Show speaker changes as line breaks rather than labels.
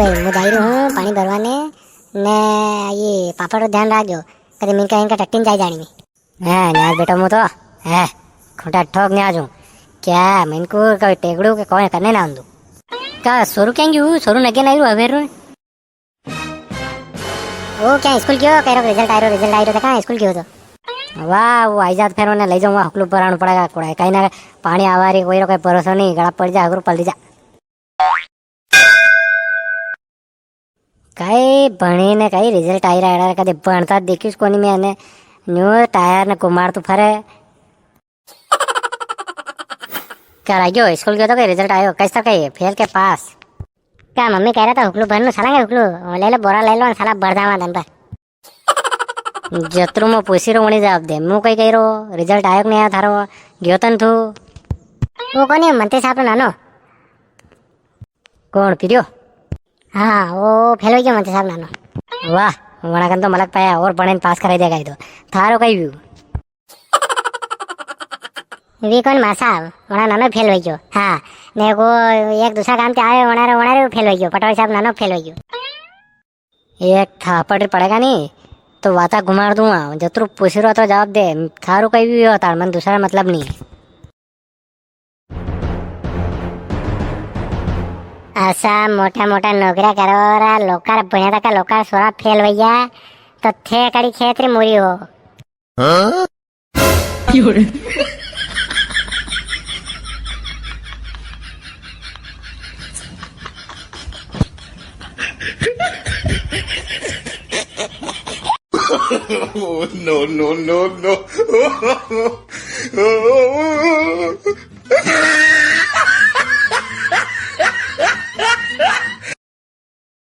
भाई હું જઈ રહ્યો હું પાણી ભરવાને ને ये पापड़ ध्यान રાખજો કદી મિનકા ઇનકા ટટ્ટીન જાય જાણી હે ન્યાજ બેટા હું તો હે खोटा ठोक न्याज हूँ क्या मैंने कोई टेगड़ू के कौन करने ना आंदू का सोरू क्या सोरू नगे नहीं रू अवेर वो क्या स्कूल क्यों कह रहा रिजल्ट आयो देखा स्कूल क्यों तो वाह वो आई जात फिर उन्हें ले जाऊंगा हकलू भराना पड़ेगा कोड़ा कहीं ना पानी आवारी कोई रो कोई भरोसा नहीं गड़ा पड़ जा अगर पल दी जा कई भणी ने कई रिजल्ट आई रहा कदे भणता देखीश कोनी मैंने न्यू टायर ने कुमार तू फरे क्या गयो स्कूल गयो तो कई रिजल्ट आयो कैसा कई फेल के पास क्या मम्मी कह रहा था हुकलू भरनु साला हुकलू ले लो बोरा ले लो साला भर दावा दन पर जतरू मो पूछी रो वणी जवाब दे मु कई कही रो रिजल्ट आयो नहीं आया थारो गयो तन तू वो कोनी मंत्री साहब नानो कौन पीरियो हाँ वो फेल हो गया मंत्री साहब नानो वाह वणा कन तो मलक पाया और बने पास कराई देगा तो थारो कई व्यू वी कौन मार साहब वणा नानो फेल हो गयो हाँ ने को एक दूसरा काम ते आए वणारे फेल हो गयो पटवारी साहब नानो फेल हो गयो एक थापड़ पड़ेगा नहीं तो वाता घुमार दूंगा जतरू पूछ रो तो जवाब दे थारो कई भी होता मन दूसरा मतलब नहीं ऐसा मोटा मोटा नौकरिया करोरा लोकार भण्या का लोकार सोरा फेल भैया तो थे कड़ी खेतरी मुरी हो
Oh, no, no, no, no.